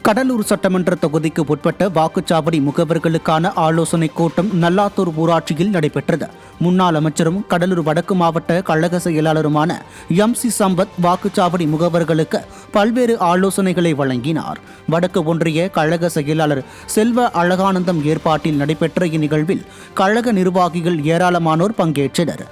கடலூர் சட்டமன்ற தொகுதிக்கு உட்பட்ட வாக்குச்சாவடி முகவர்களுக்கான ஆலோசனைக் கூட்டம் நல்லாத்தூர் ஊராட்சியில் நடைபெற்றது. முன்னாள் அமைச்சரும் கடலூர் வடக்கு மாவட்ட கழக செயலாளருமான MC சம்பத் வாக்குச்சாவடி முகவர்களுக்கு பல்வேறு ஆலோசனைகளை வழங்கினார். வடக்கு ஒன்றிய கழக செயலாளர் செல்வ அழகானந்தம் ஏற்பாட்டில் நடைபெற்ற இந்நிகழ்வில் கழக நிர்வாகிகள் ஏராளமானோர் பங்கேற்றனர்.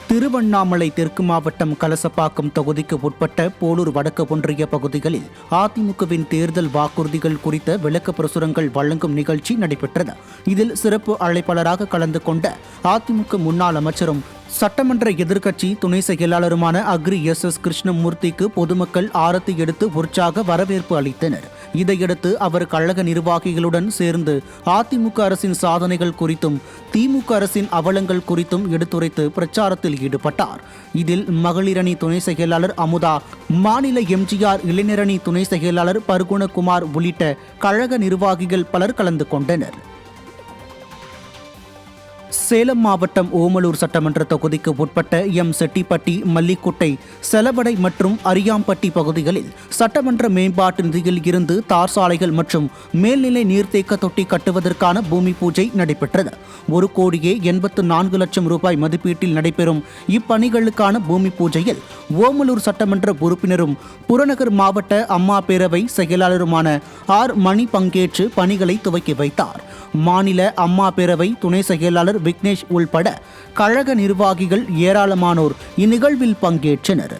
திருவண்ணாமலை தெற்கு மாவட்டம் கலசப்பாக்கம் தொகுதிக்கு உட்பட்ட போலூர் வடக்கு ஒன்றிய பகுதிகளில் அதிமுகவின் தேர்தல் வாக்குறுதிகள் குறித்த விளக்க பிரசுரங்கள் வழங்கும் நிகழ்ச்சி நடைபெற்றது. இதில் சிறப்பு அழைப்பாளராக கலந்து கொண்ட அதிமுக முன்னாள் அமைச்சரும் சட்டமன்ற எதிர்க்கட்சி துணை செயலாளருமான அக்ரி SS கிருஷ்ணமூர்த்திக்கு பொதுமக்கள் ஆரத்தி எடுத்து உற்சாக வரவேற்பு அளித்தனர். இதையடுத்து அவர் கழக நிர்வாகிகளுடன் சேர்ந்து அதிமுக அரசின் சாதனைகள் குறித்தும் திமுக அரசின் அவலங்கள் குறித்தும் எடுத்துரைத்து பிரச்சாரத்தில் ஈடுபட்டார். இதில் மகளிரணி துணை செயலாளர் அமுதா, மாநில MGR இளைஞரணி துணை செயலாளர் பர்குணகுமார் உள்ளிட்ட கழக நிர்வாகிகள் பலர் கலந்து கொண்டனர். சேலம் மாவட்டம் ஓமலூர் சட்டமன்ற தொகுதிக்கு உட்பட்ட செட்டிப்பட்டி, மல்லிக்குட்டை, செலவடை மற்றும் அரியாம்பட்டி பகுதிகளில் சட்டமன்ற மேம்பாட்டு நிதியில் இருந்து தார் சாலைகள் மற்றும் மேல்நிலை நீர்த்தேக்க தொட்டி கட்டுவதற்கான பூமி பூஜை நடைபெற்றது. 1,84,00,000 ரூபாய் மதிப்பீட்டில் நடைபெறும் இப்பணிகளுக்கான பூமி பூஜையில் ஓமலூர் சட்டமன்ற உறுப்பினரும் புறநகர் மாவட்ட அம்மா பேரவை செயலாளருமான R மணி பங்கேற்று பணிகளை துவக்கி வைத்தார். மாநில அம்மா பேரவை துணை செயலாளர் விக்னேஷ் உள்பட கழக நிர்வாகிகள் ஏராளமானோர் இந்நிகழ்வில் பங்கேற்றனர்.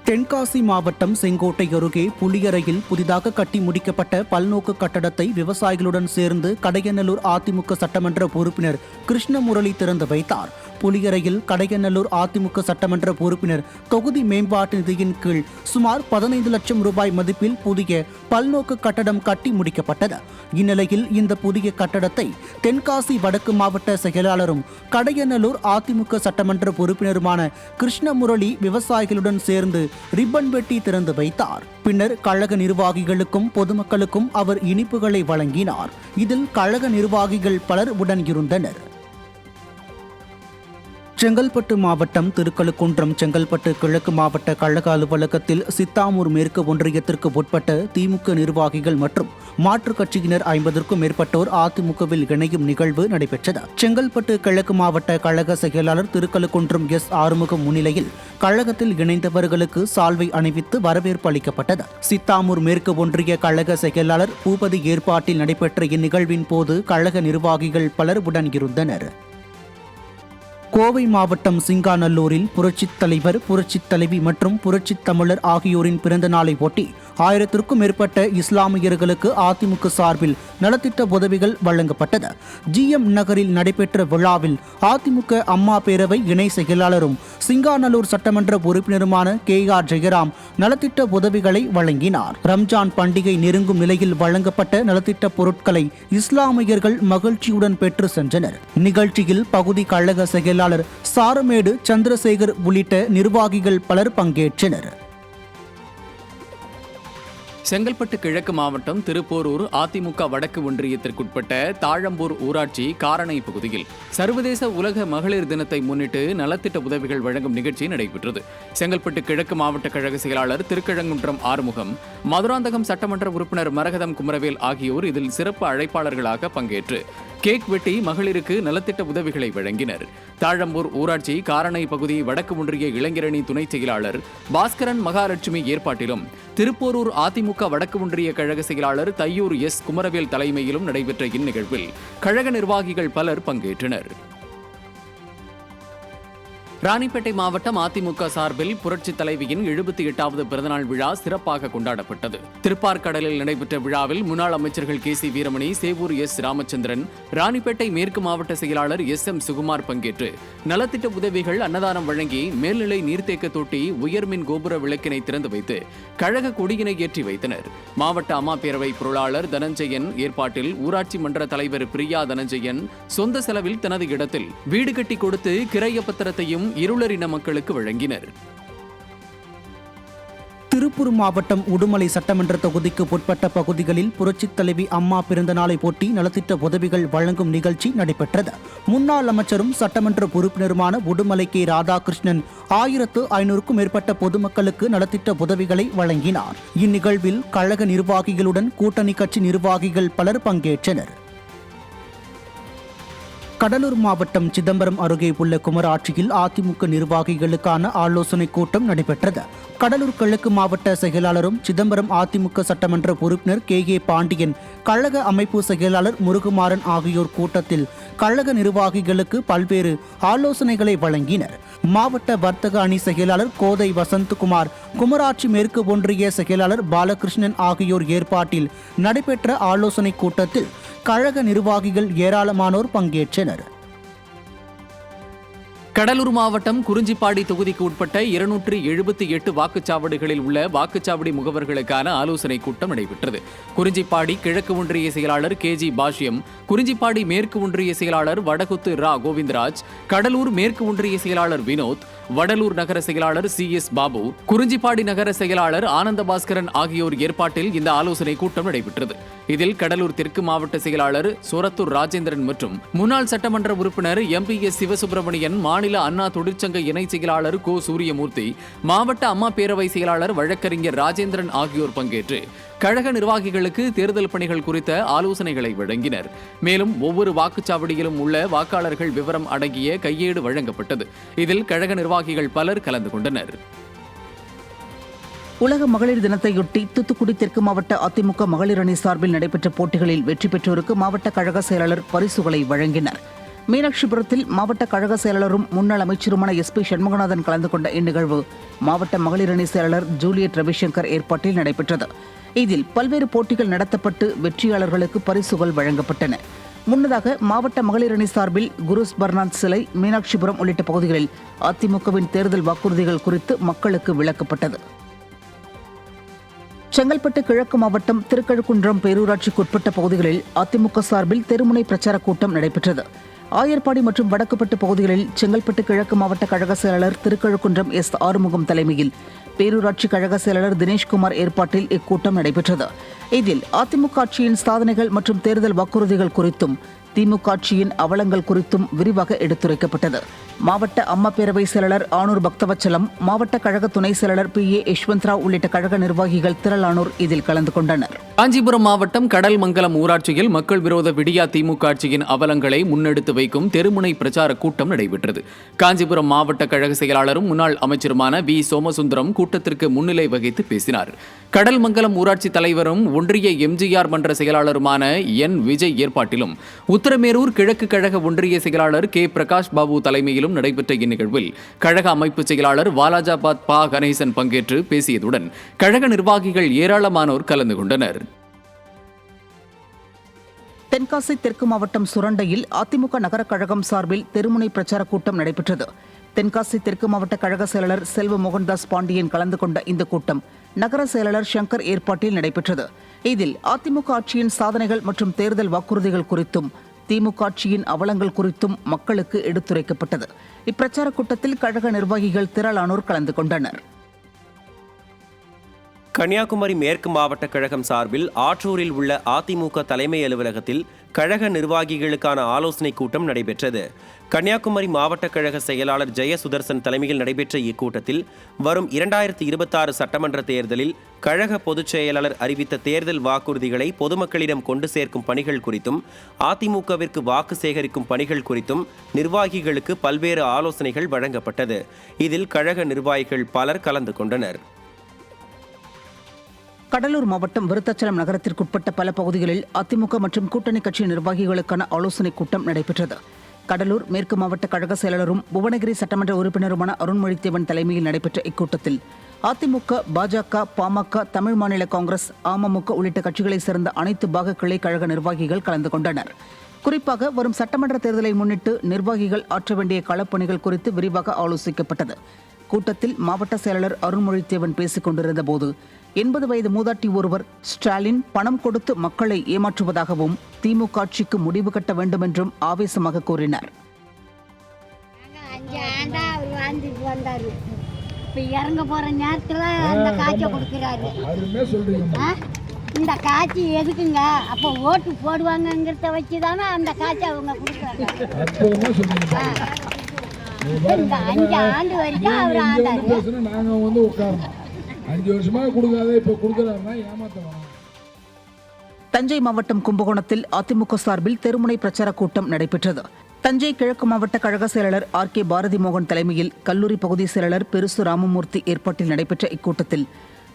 தென்காசி மாவட்டம் செங்கோட்டை அருகே புளியரையில் புதிதாக கட்டி முடிக்கப்பட்ட பல்நோக்கு கட்டடத்தை விவசாயிகளுடன் சேர்ந்து கடையநல்லூர் அதிமுக சட்டமன்ற உறுப்பினர் கிருஷ்ணமுரளி திறந்து வைத்தார். புளியரையில் கடையநல்லூர் அதிமுக சட்டமன்ற உறுப்பினர் தொகுதி மேம்பாட்டு நிதியின் கீழ் சுமார் 15 லட்சம் ரூபாய் மதிப்பில் புதிய பல்நோக்கு கட்டடம் கட்டி முடிக்கப்பட்டது. இந்நிலையில் இந்த புதிய கட்டடத்தை தென்காசி வடக்கு மாவட்ட செயலாளரும் கடையநல்லூர் அதிமுக சட்டமன்ற உறுப்பினருமான கிருஷ்ணமுரளி விவசாயிகளுடன் சேர்ந்து ரிப்பன் வெட்டி திறந்து வைத்தார். பின்னர் கழக நிர்வாகிகளுக்கும் பொதுமக்களுக்கும் அவர் இனிப்புகளை வழங்கினார். இதில் கழக நிர்வாகிகள் பலர் உடன் இருந்தனர். செங்கல்பட்டு மாவட்டம் திருக்கழுக்குன்றம் செங்கல்பட்டு கிழக்கு மாவட்ட கழக அலுவலகத்தில் சித்தாமூர் மேற்கு ஒன்றியத்திற்கு உட்பட்ட திமுக நிர்வாகிகள் மற்றும் மாற்றுக் கட்சியினர் 50க்கும் மேற்பட்டோர் அதிமுகவில் இணையும் நிகழ்வு நடைபெற்றது. செங்கல்பட்டு கிழக்கு மாவட்ட கழக செயலாளர் திருக்கழுக்குன்றம் S ஆறுமுகம் முன்னிலையில் கழகத்தில் இணைந்தவர்களுக்கு சால்வை அணிவித்து வரவேற்பு அளிக்கப்பட்டது. சித்தாமூர் மேற்கு ஒன்றிய கழக செயலாளர் பூபதி ஏற்பாட்டில் நடைபெற்ற இந்நிகழ்வின் போது கழக நிர்வாகிகள் பலர் உடன் இருந்தனர். கோவை மாவட்டம் சிங்காநல்லூரில் புரட்சித் தலைவர், புரட்சித் தலைவி மற்றும் புரட்சித் தமிழர் ஆகியோரின் பிறந்த நாளை ஒட்டி 1000க்கும் மேற்பட்ட இஸ்லாமியர்களுக்கு அதிமுக சார்பில் நலத்திட்ட உதவிகள் வழங்கப்பட்டது. GM நகரில் நடைபெற்ற விழாவில் அதிமுக அம்மா பேரவை இணை செயலாளரும் சிங்காநல்லூர் சட்டமன்ற உறுப்பினருமான KR ஜெயராம் நலத்திட்ட உதவிகளை வழங்கினார். ரம்ஜான் பண்டிகை நெருங்கும் நிலையில் வழங்கப்பட்ட நலத்திட்ட பொருட்களை இஸ்லாமியர்கள் மகிழ்ச்சியுடன் பெற்று சென்றனர். நிகழ்ச்சியில் பகுதி கழக செயலாளர் சாரமேடு சந்திரசேகர் உள்ளிட்ட நிர்வாகிகள் பலர் பங்கேற்றனர். செங்கல்பட்டு கிழக்கு மாவட்டம் திருப்போரூர் அதிமுக வடக்கு ஒன்றியத்திற்குட்பட்ட தாழம்பூர் ஊராட்சி காரணை பகுதியில் சர்வதேச உலக மகளிர் தினத்தை முன்னிட்டு நலத்திட்ட உதவிகள் வழங்கும் நிகழ்ச்சி நடைபெற்றது. செங்கல்பட்டு கிழக்கு மாவட்ட கழக செயலாளர் திருக்கழுக்குன்றம் ஆறுமுகம், மதுராந்தகம் சட்டமன்ற உறுப்பினர் மரகதம் குமரவேல் ஆகியோர் இதில் சிறப்பு அழைப்பாளர்களாக பங்கேற்று கேக் வெட்டி மகளிருக்கு நலத்திட்ட உதவிகளை வழங்கினர். தாழம்பூர் ஊராட்சி காரணை பகுதி வடக்கு ஒன்றிய இளைஞரணி துணை செயலாளர் பாஸ்கரன் மகாலட்சுமி ஏற்பாட்டிலும் திருப்போரூர் அதிமுக வடக்கு ஒன்றிய கழக செயலாளர் தையூர் S குமரவேல் தலைமையிலும் நடைபெற்ற இந்நிகழ்வில் கழக நிர்வாகிகள் பலர் பங்கேற்றனர். ராணிப்பேட்டை மாவட்டம் அதிமுக சார்பில் புரட்சித் தலைவியின் 78வது பிறந்தநாள் விழா சிறப்பாக கொண்டாடப்பட்டது. திருப்பார்கடலில் நடைபெற்ற விழாவில் முன்னாள் அமைச்சர்கள் KC வீரமணி, சேவூர் S ராமச்சந்திரன், ராணிப்பேட்டை மேற்கு மாவட்ட செயலாளர் SM சுகுமார் பங்கேற்று நலத்திட்ட உதவிகள், அன்னதானம் வழங்கி மேல்நிலை நீர்த்தேக்க தொட்டி, உயர்மின் கோபுர விளக்கினை திறந்து வைத்து கழக கொடியினை ஏற்றி வைத்தனர். மாவட்ட அம்மா பேரவை பொருளாளர் தனஞ்சயன் ஏற்பாட்டில் ஊராட்சி மன்ற தலைவர் பிரியா தனஞ்சயன் சொந்த செலவில் தனது இடத்தில் வீடு கட்டி கொடுத்து கிரைய பத்திரத்தையும் இருளரின மக்களுக்கு வழங்கினர். திருப்பூர் மாவட்டம் உடுமலை சட்டமன்ற தொகுதிக்கு உட்பட்ட பகுதிகளில் புரட்சித் தலைவி அம்மா பிறந்த நாளை ஒட்டி நலத்திட்ட உதவிகள் வழங்கும் நிகழ்ச்சி நடைபெற்றது. முன்னாள் அமைச்சரும் சட்டமன்ற உறுப்பினருமான உடுமலை கே. ராதாகிருஷ்ணன் 1500க்கும் மேற்பட்ட பொதுமக்களுக்கு நலத்திட்ட உதவிகளை வழங்கினார். இந்நிகழ்வில் கழக நிர்வாகிகளுடன் கூட்டணி கட்சி நிர்வாகிகள் பலர் பங்கேற்றனர். கடலூர் மாவட்டம் சிதம்பரம் அருகே உள்ள குமராட்சியில் அதிமுக நிர்வாகிகளுக்கான ஆலோசனைக் கூட்டம் நடைபெற்றது. கடலூர் கிழக்கு மாவட்ட செயலாளரும் சிதம்பரம் அதிமுக சட்டமன்ற உறுப்பினர் கே. பாண்டியன், கழக அமைப்பு செயலாளர் முருகுமாறன் ஆகியோர் கூட்டத்தில் கழக நிர்வாகிகளுக்கு பல்வேறு ஆலோசனைகளை வழங்கினர். மாவட்ட வர்த்தக அணி செயலாளர் கோதை வசந்த்குமார், குமராட்சி மேற்கு ஒன்றிய செயலாளர் பாலகிருஷ்ணன் ஆகியோர் ஏற்பாட்டில் நடைபெற்ற ஆலோசனைக் கூட்டத்தில் கழக நிர்வாகிகள் ஏராளமானோர் பங்கேற்றனர். கடலூர் மாவட்டம் குறிஞ்சிப்பாடி தொகுதிக்கு உட்பட்ட 278 வாக்குச்சாவடிகளில் உள்ள வாக்குச்சாவடி முகவர்களுக்கான ஆலோசனைக் கூட்டம் நடைபெற்றது. குறிஞ்சிப்பாடி கிழக்கு ஒன்றிய செயலாளர் கே. பாஷ்யம், குறிஞ்சிப்பாடி மேற்கு ஒன்றிய செயலாளர் வடகுத்து ரா. கோவிந்தராஜ், கடலூர் மேற்கு ஒன்றிய செயலாளர் வினோத், வடலூர் நகர செயலாளர் CS பாபு, குறிஞ்சிப்பாடி நகர செயலாளர் ஆனந்தபாஸ்கரன் ஆகியோர் ஏற்பாட்டில் இந்த ஆலோசனைக் கூட்டம் நடைபெற்றது. இதில் கடலூர் தெற்கு மாவட்ட செயலாளர் சொரத்தூர் ராஜேந்திரன் மற்றும் முன்னாள் சட்டமன்ற உறுப்பினர் MPS சிவசுப்பிரமணியன், மாநில அண்ணா தொழிற்சங்க இணை செயலாளர் கோ. சூரியமூர்த்தி, மாவட்ட அம்மா பேரவை செயலாளர் வழக்கறிஞர் ராஜேந்திரன் ஆகியோர் பங்கேற்று கழக நிர்வாகிகளுக்கு தேர்தல் பணிகள் குறித்த ஆலோசனைகளை வழங்கினர். மேலும் ஒவ்வொரு வாக்குச்சாவடியிலும் உள்ள வாக்காளர்கள் விவரம் அடங்கிய கையேடு வழங்கப்பட்டது. இதில் கழக நிர்வாகிகள் பலர் கலந்து கொண்டனர். உலக மகளிர் தினத்தையொட்டி தூத்துக்குடி தெற்கு மாவட்ட அதிமுக மகளிர் அணி சார்பில் நடைபெற்ற போட்டிகளில் வெற்றி பெற்றோருக்கு மாவட்ட கழக செயலாளர் பரிசுகளை வழங்கினர். மீனாட்சிபுரத்தில் மாவட்ட கழக செயலாளரும் முன்னாள் அமைச்சருமான SP சண்முகநாதன் கலந்து கொண்ட இந்நிகழ்வு மாவட்ட மகளிர் அணி செயலாளர் ஜூலியட் ரவிசங்கர் ஏற்பாட்டில் நடைபெற்றது. இதில் பல்வேறு போட்டிகள் நடத்தப்பட்டு வெற்றியாளர்களுக்கு பரிசுகள் வழங்கப்பட்டன. முன்னதாக மாவட்ட மகளிர் அணி சார்பில் குருஸ் பர்னாந்த் சிலை, மீனாட்சிபுரம் உள்ளிட்ட பகுதிகளில் அதிமுகவின் தேர்தல் வாக்குறுதிகள் குறித்து மக்களுக்கு விளக்கப்பட்டது. செங்கல்பட்டு கிழக்கு மாவட்டம் திருக்கழுக்குன்றம் பேரூராட்சிக்குட்பட்ட பகுதிகளில் அதிமுக சார்பில் தெருமுனை பிரச்சார கூட்டம் நடைபெற்றது. ஆயர்பாடி மற்றும் வடக்குப்பட்டு பகுதிகளில் செங்கல்பட்டு கிழக்கு மாவட்ட கழக செயலாளர் திருக்கழுக்குன்றம் S. ஆறுமுகம் தலைமையில் பேரூராட்சி கழக செயலாளர் தினேஷ்குமார் ஏற்பாட்டில் இக்கூட்டம் நடைபெற்றது. இதில் அதிமுக ஆட்சியின் சாதனைகள் மற்றும் தேர்தல் வாக்குறுதிகள் குறித்தும் திமுக ஆட்சியின் அவலங்கள் குறித்தும் விரிவாக எடுத்துரைக்கப்பட்டது. மாவட்ட அம்மா பேரவை செயலாளர் ஆனூர் பக்தவச்சலம், மாவட்ட கழக துணை செயலாளர் PA யஷ்வந்த்ராவ் உள்ளிட்ட கழக நிர்வாகிகள் திரளானோர் இதில் கலந்து கொண்டனர். காஞ்சிபுரம் மாவட்டம் கடல்மங்கலம் ஊராட்சியில் மக்கள் விரோத விடியா திமுக ஆட்சியின் அவலங்களை முன்னெடுத்து வைக்கும் தெருமுனை பிரச்சார கூட்டம் நடைபெற்றது. காஞ்சிபுரம் மாவட்ட கழக செயலாளரும் முன்னாள் அமைச்சருமான V. சோமசுந்தரம் கூட்டத்திற்கு முன்னிலை வகித்து பேசினார். கடல்மங்கலம் ஊராட்சி தலைவரும் ஒன்றிய MGR மன்ற செயலாளருமான N. விஜய் ஏற்பாட்டிலும் உத்தரமேரூர் கிழக்கு கழக ஒன்றிய செயலாளர் K. பிரகாஷ் பாபு தலைமையிலும் நடைபெற்ற இந்நிகழ்வில் கழக அமைப்பு செயலாளர் வாலாஜாபாத் பா. கணேசன் பங்கேற்று பேசியதுடன் கழக நிர்வாகிகள் ஏராளமானோர் கலந்து கொண்டனர். தென்காசி தெற்கு மாவட்டம் சுரண்டையில் அதிமுக நகர கழகம் சார்பில் தெருமுனை பிரச்சார கூட்டம் நடைபெற்றது. தென்காசி தெற்கு மாவட்ட கழக செயலாளர் செல்வ மோகன்தாஸ் பாண்டியன் கலந்து கொண்ட இந்த கூட்டம் நகர செயலாளர் சங்கர் ஏற்பாட்டில் நடைபெற்றது. இதில் அதிமுக ஆட்சியின் சாதனைகள் மற்றும் தேர்தல் வாக்குறுதிகள் குறித்தும் திமுக ஆட்சியின் அவலங்கள் குறித்தும் மக்களுக்கு எடுத்துரைக்கப்பட்டது. இப்பிரச்சார கூட்டத்தில் கழக நிர்வாகிகள் திரளானோர் கலந்து கொண்டனர். கன்னியாகுமரி மேற்கு மாவட்ட கழகம் சார்பில் ஆற்றூரில் உள்ள அதிமுக தலைமை அலுவலகத்தில் கழக நிர்வாகிகளுக்கான ஆலோசனைக் கூட்டம் நடைபெற்றது. கன்னியாகுமரி மாவட்ட கழக செயலாளர் ஜெயசுதர்சன் தலைமையில் நடைபெற்ற இக்கூட்டத்தில் வரும் 2026 சட்டமன்ற தேர்தலில் கழக பொதுச் செயலாளர் அறிவித்த தேர்தல் வாக்குறுதிகளை பொதுமக்களிடம் கொண்டு சேர்க்கும் பணிகள் குறித்தும் அதிமுகவிற்கு வாக்கு சேகரிக்கும் பணிகள் குறித்தும் நிர்வாகிகளுக்கு பல்வேறு ஆலோசனைகள் வழங்கப்பட்டது. இதில் கழக நிர்வாகிகள் பலர் கலந்து கொண்டனர். கடலூர் மாவட்டம் விருத்தாச்சலம் நகரத்திற்குட்பட்ட பல பகுதிகளில் அதிமுக மற்றும் கூட்டணி கட்சி நிர்வாகிகளுக்கான ஆலோசனைக் கூட்டம் நடைபெற்றது. கடலூர் மேற்கு மாவட்ட கழக செயலாளரும் புவனகிரி சட்டமன்ற உறுப்பினருமான அருண்மொழித்தேவன் தலைமையில் நடைபெற்ற இக்கூட்டத்தில் அதிமுக, பாஜக, பாமக, தமிழ் மாநில காங்கிரஸ், அமமுக உள்ளிட்ட கட்சிகளைச் சேர்ந்த அனைத்து பாக கிளை கழக நிர்வாகிகள் கலந்து கொண்டனர். குறிப்பாக வரும் சட்டமன்ற தேர்தலை முன்னிட்டு நிர்வாகிகள் ஆற்ற வேண்டிய களப்பணிகள் குறித்து விரிவாக ஆலோசிக்கப்பட்டது. கூட்டத்தில் மாவட்ட செயலாளர் அருண்மொழித்தேவன் பேசிக் கொண்டிருந்த போது 80 வயது மூதாட்டி ஒருவர் ஸ்டாலின் பணம் கொடுத்து மக்களை ஏமாற்றுவதாகவும் திமுக ஆட்சிக்கு முடிவு கட்ட வேண்டும் என்றும் ஆவேசமாக கூறினார். இப்ப இறங்க போற நேரத்துல அந்த காய்ச்சை கொடுக்குறாரு. அருமையா சொல்றீங்கம்மா. இந்த காட்சி எதுக்குங்க? அப்போ ஓட்டு போடுவாங்கங்கிறத வச்சுதானே அந்த காட்சி அவங்க கொடுக்குறாங்க. அற்புதமா சொல்றீங்க. இந்த 5 ஆண்டு வரைக்கும் அவர் ஆண்டாரு. பேசுனா நாங்க வந்து உட்காரணும். 5 வருஷமா கொடுக்காத இப்ப கொடுக்குறாருன்னா ஏமாத்தலாம். தஞ்சை மாவட்டம் கும்பகோணத்தில் அதிமுக சார்பில் தெருமுனை பிரச்சார கூட்டம் நடைபெற்றது. தஞ்சை கிழக்கு மாவட்ட கழக செயலாளர் ஆர்.கே. பாரதி மோகன் தலைமையில் கல்லூரி பகுதி செயலாளர் பெருசு ராமமூர்த்தி ஏற்பாட்டில் நடைபெற்ற இக்கூட்டத்தில்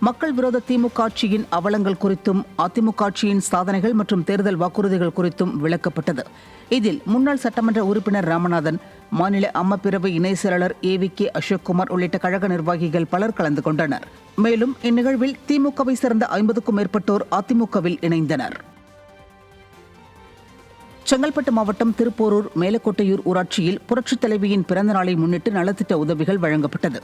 மக்கள் விரோத திமுக ஆட்சியின் அவலங்கள் குறித்தும் அதிமுக ஆட்சியின் சாதனைகள் மற்றும் தேர்தல் வாக்குறுதிகள் குறித்தும் விளக்கப்பட்டது. இதில் முன்னாள் சட்டமன்ற உறுப்பினர் ராமநாதன், மாநில அம்மப்பேரவை இணை செயலாளர் ஏ.வி.கே. அசோக்குமார் உள்ளிட்ட கழக நிர்வாகிகள் பலர் கலந்து கொண்டனர். மேலும் இந்நிகழ்வில் திமுகவை சேர்ந்த 50க்கும் மேற்பட்டோர் அதிமுகவில் இணைந்தனர். செங்கல்பட்டு மாவட்டம் திருப்போரூர் மேலக்கோட்டையூர் ஊராட்சியில் புரட்சித் தலைவியின் பிறந்த நாளை முன்னிட்டு நலத்திட்ட உதவிகள் வழங்கப்பட்டது.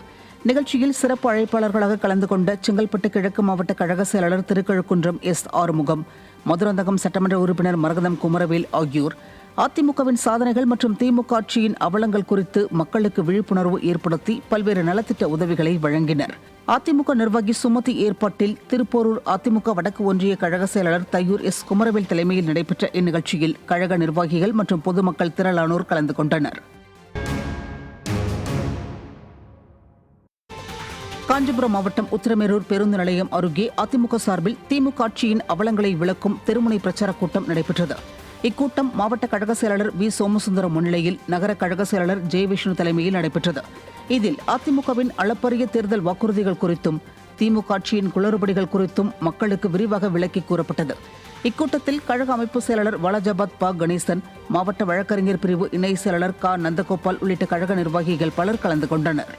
நிகழ்ச்சியில் சிறப்பு அழைப்பாளர்களாக கலந்து கொண்ட செங்கல்பட்டு கிழக்கு மாவட்ட கழக செயலாளர் திருக்கழுக்குன்றம் எஸ். ஆறுமுகம், மதுராந்தகம் சட்டமன்ற உறுப்பினர் மரகதம் குமரவேல் ஆகியோர் அதிமுகவின் சாதனைகள் மற்றும் திமுக ஆட்சியின் அவலங்கள் குறித்து மக்களுக்கு விழிப்புணர்வு ஏற்படுத்தி பல்வேறு நலத்திட்ட உதவிகளை வழங்கினர். அதிமுக நிர்வாகி சுமதி ஏற்பாட்டில் திருப்போரூர் அதிமுக வடக்கு ஒன்றிய கழக செயலாளர் தையூர் எஸ். குமரவேல் தலைமையில் நடைபெற்ற இந்நிகழ்ச்சியில் கழக நிர்வாகிகள் மற்றும் பொதுமக்கள் திரளானோர் கலந்து கொண்டனர். காஞ்சிபுரம் மாவட்டம் உத்திரமேரூர் பேருந்து நிலையம் அருகே அதிமுக சார்பில் திமுக ஆட்சியின் அவலங்களை விளக்கும் தெருமுனை பிரச்சார கூட்டம் நடைபெற்றது. இக்கூட்டம் மாவட்ட கழக செயலாளர் வி. சோமசுந்தரம் முன்னிலையில் நகர கழக செயலாளர் ஜெயவிஷ்ணு தலைமையில் நடைபெற்றது. இதில் அதிமுகவின் அளப்பரிய தேர்தல் வாக்குறுதிகள் குறித்தும் திமுக ஆட்சியின் குளறுபடிகள் குறித்தும் மக்களுக்கு விரிவாக விளக்கி கூறப்பட்டது. இக்கூட்டத்தில் கழக அமைப்பு செயலாளர் வாலாஜாபாத் ப. கணேசன், மாவட்ட வழக்கறிஞர் பிரிவு இணை செயலாளர் க. நந்தகோபால் உள்ளிட்ட கழக நிர்வாகிகள் பலர் கலந்து கொண்டனர்.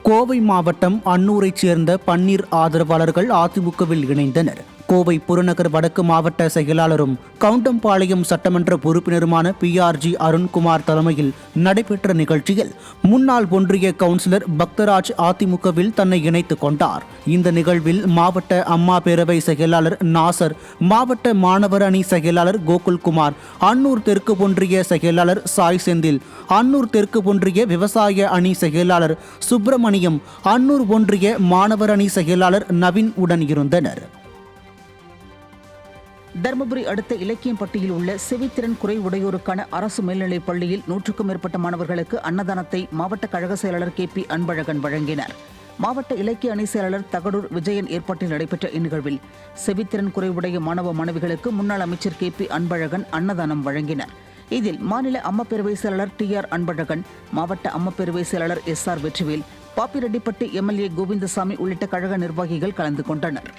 கோவை மாவட்டம் அன்னூரைச் சேர்ந்த பன்னீர் ஆதரவாளர்கள் அதிமுகவில் இணைந்தனர். கோவை புறநகர் வடக்கு மாவட்ட செயலாளரும் கவுண்டம்பாளையம் சட்டமன்ற உறுப்பினருமான PRG அருண்குமார் தலைமையில் நடைபெற்ற நிகழ்ச்சியில் முன்னாள் ஒன்றிய கவுன்சிலர் பக்தராஜ் அதிமுகவில் தன்னை இணைத்துக் கொண்டார். இந்த நிகழ்வில் மாவட்ட அம்மா பேரவை செயலாளர் நாசர், மாவட்ட மாணவர் அணி செயலாளர் கோகுல்குமார், அன்னூர் தெற்கு ஒன்றிய செயலாளர் சாய் செந்தில், அன்னூர் தெற்கு ஒன்றிய விவசாய அணி செயலாளர் சுப்பிரமணியம், அன்னூர் ஒன்றிய மாணவர் அணி செயலாளர் நவீன் உடன் இருந்தனர். தருமபுரி அடுத்த இலக்கியம்பட்டியில் உள்ள செவித்திறன் குறை உடையோருக்கான அரசு மேல்நிலைப் பள்ளியில் 100க்கும் மேற்பட்ட மாணவர்களுக்கு அன்னதானத்தை மாவட்ட கழக செயலாளர் KP அன்பழகன் வழங்கினார். மாவட்ட இலக்கிய அணி செயலாளர் தகடூர் விஜயன் ஏற்பாட்டில் நடைபெற்ற இந்நிகழ்வில் செவித்திறன் குறைவுடைய மாணவ மாணவிகளுக்கு முன்னாள் அமைச்சர் KP அன்பழகன் அன்னதானம் வழங்கினார். இதில் மாநில அம்மப்பேரவை செயலாளர் TR அன்பழகன், மாவட்ட அம்மப்பேரவை செயலாளர் SR வெற்றிவேல், பாப்பிரெட்டிப்பட்டி MLA கோவிந்தசாமி உள்ளிட்ட கழக நிர்வாகிகள் கலந்து கொண்டனர்.